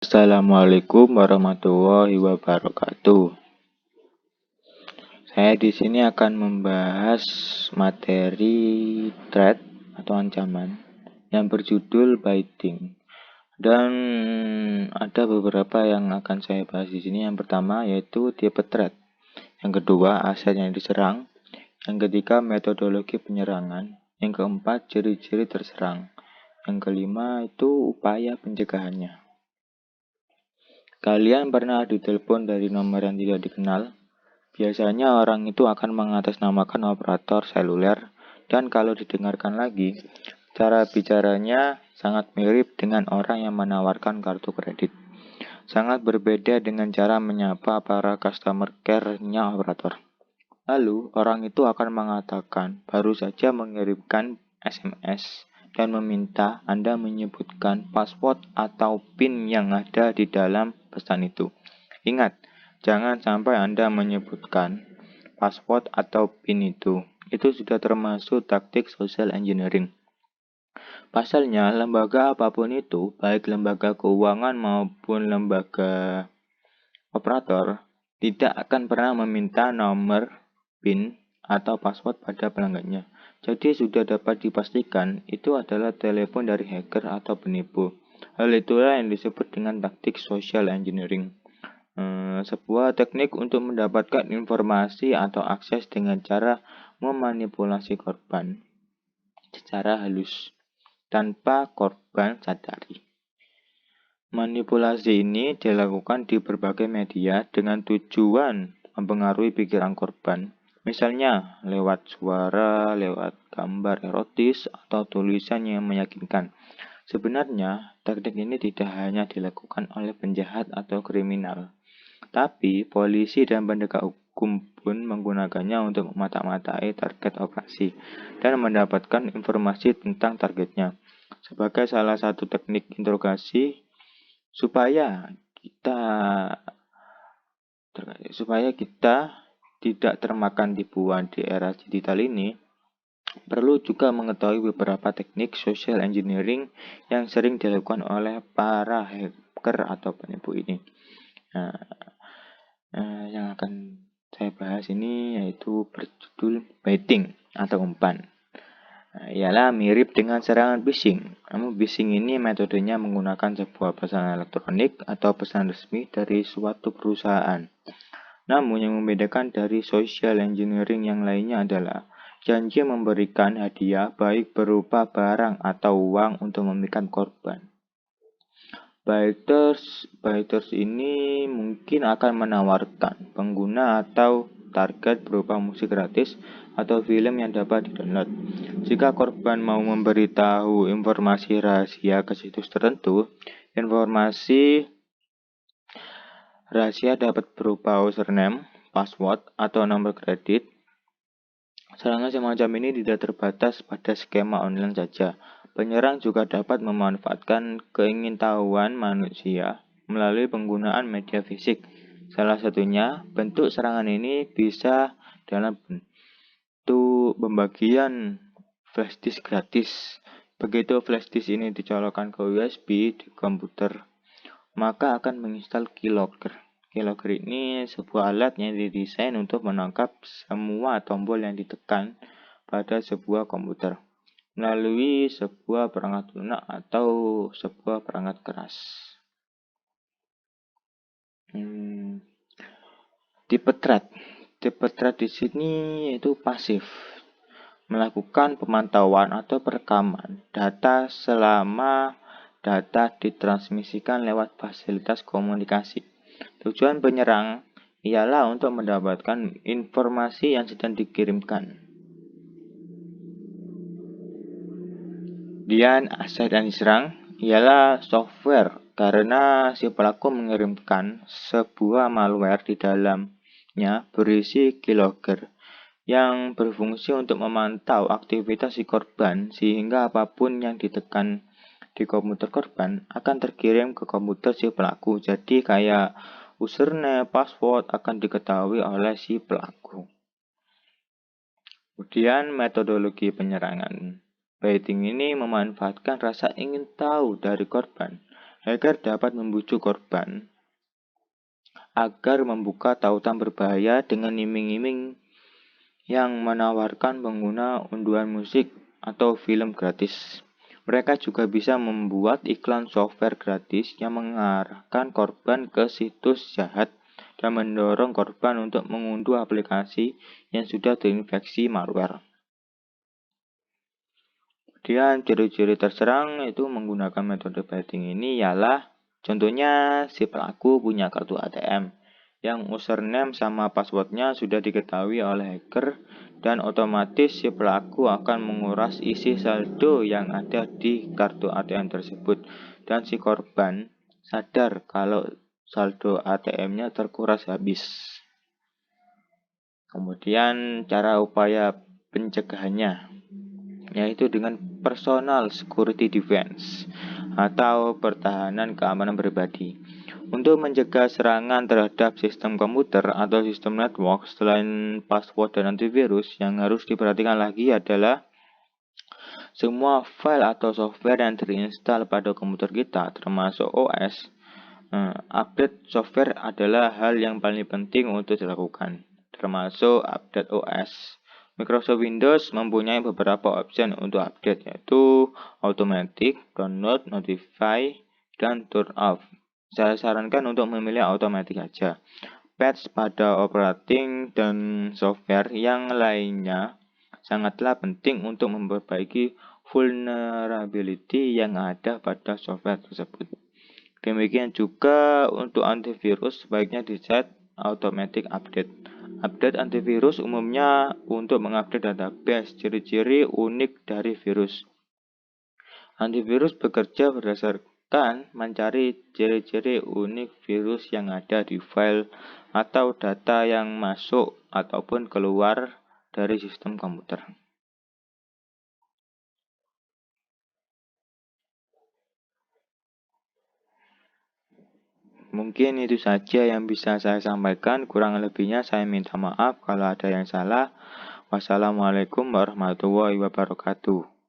Assalamualaikum warahmatullahi wabarakatuh. Saya di sini akan membahas materi threat atau ancaman yang berjudul baiting. Dan ada beberapa yang akan saya bahas di sini. Yang pertama yaitu tipe threat. Yang kedua, aset yang diserang. Yang ketiga, metodologi penyerangan. Yang keempat, ciri-ciri terserang. Yang kelima itu upaya pencegahannya. Kalian pernah ditelepon dari nomor yang tidak dikenal? Biasanya orang itu akan mengatasnamakan operator seluler, dan kalau didengarkan lagi, cara bicaranya sangat mirip dengan orang yang menawarkan kartu kredit. Sangat berbeda dengan cara menyapa para customer care-nya operator. Lalu, orang itu akan mengatakan baru saja mengirimkan SMS dan meminta Anda menyebutkan password atau PIN yang ada di dalam pesan itu. Ingat, jangan sampai Anda menyebutkan password atau PIN itu. Itu sudah termasuk taktik social engineering. Pasalnya, lembaga apapun itu, baik lembaga keuangan maupun lembaga operator, tidak akan pernah meminta nomor PIN atau password pada pelanggannya. Jadi sudah dapat dipastikan itu adalah telepon dari hacker atau penipu. Hal itulah yang disebut dengan taktik social engineering. Sebuah teknik untuk mendapatkan informasi atau akses dengan cara memanipulasi korban secara halus tanpa korban sadari. Manipulasi ini dilakukan di berbagai media dengan tujuan mempengaruhi pikiran korban. Misalnya lewat suara, lewat gambar erotis, atau tulisan yang meyakinkan. Sebenarnya, teknik ini tidak hanya dilakukan oleh penjahat atau kriminal, tapi polisi dan penegak hukum pun menggunakannya untuk memata-matai target operasi dan mendapatkan informasi tentang targetnya. Sebagai salah satu teknik interogasi, supaya kita tidak termakan tipuan di era digital ini, perlu juga mengetahui beberapa teknik social engineering yang sering dilakukan oleh para hacker atau penipu ini. Yang akan saya bahas ini yaitu berjudul baiting atau umpan. Ialah mirip dengan serangan phishing. Namun phishing ini metodenya menggunakan sebuah pesan elektronik atau pesan resmi dari suatu perusahaan. Namun yang membedakan dari social engineering yang lainnya adalah janji memberikan hadiah baik berupa barang atau uang untuk memikat korban. Baiters ini mungkin akan menawarkan pengguna atau target berupa musik gratis atau film yang dapat di-download. Jika korban mau memberitahu informasi rahasia ke situs tertentu, informasi rahasia dapat berupa username, password, atau nomor kredit. Serangan semacam ini tidak terbatas pada skema online saja. Penyerang juga dapat memanfaatkan keingintahuan manusia melalui penggunaan media fisik. Salah satunya, bentuk serangan ini bisa dalam bentuk pembagian flash disk gratis. Begitu flash disk ini dicolokkan ke USB di komputer, maka akan menginstal keylogger. Keylogger ini sebuah alat yang didesain untuk menangkap semua tombol yang ditekan pada sebuah komputer melalui sebuah perangkat lunak atau sebuah perangkat keras. Tipe threat di sini itu pasif, melakukan pemantauan atau perekaman data selama data ditransmisikan lewat fasilitas komunikasi. Tujuan penyerang ialah untuk mendapatkan informasi yang sedang dikirimkan. Kemudian aset yang diserang ialah software, karena si pelaku mengirimkan sebuah malware di dalamnya berisi keylogger yang berfungsi untuk memantau aktivitas si korban, sehingga apapun yang ditekan di komputer korban akan terkirim ke komputer si pelaku. Jadi kayak username, password akan diketahui oleh si pelaku. Kemudian metodologi penyerangan. Baiting ini memanfaatkan rasa ingin tahu dari korban. Hacker dapat membujuk korban agar membuka tautan berbahaya dengan iming-iming yang menawarkan pengguna unduhan musik atau film gratis. Mereka juga bisa membuat iklan software gratis yang mengarahkan korban ke situs jahat dan mendorong korban untuk mengunduh aplikasi yang sudah terinfeksi malware. Kemudian ciri-ciri terserang itu menggunakan metode baiting ini ialah contohnya si pelaku punya kartu ATM yang username sama passwordnya sudah diketahui oleh hacker dan otomatis si pelaku akan menguras isi saldo yang ada di kartu ATM tersebut dan si korban sadar kalau saldo ATM-nya terkuras habis. Kemudian cara upaya pencegahannya yaitu dengan personal security defense atau pertahanan keamanan pribadi. Untuk mencegah serangan terhadap sistem komputer atau sistem network, selain password dan antivirus, yang harus diperhatikan lagi adalah semua file atau software yang terinstal pada komputer kita, termasuk OS. Update software adalah hal yang paling penting untuk dilakukan, termasuk update OS. Microsoft Windows mempunyai beberapa opsi untuk update, yaitu automatic, download, notify, dan turn off. Saya sarankan untuk memilih automatic saja. Patch pada operating dan software yang lainnya sangatlah penting untuk memperbaiki vulnerability yang ada pada software tersebut. Demikian juga untuk antivirus sebaiknya di-set automatic update. Update antivirus umumnya untuk mengupdate database ciri-ciri unik dari virus. Antivirus bekerja berdasarkan mencari ciri-ciri unik virus yang ada di file atau data yang masuk ataupun keluar dari sistem komputer. Mungkin itu saja yang bisa saya sampaikan. Kurang lebihnya saya minta maaf kalau ada yang salah. Wassalamualaikum warahmatullahi wabarakatuh.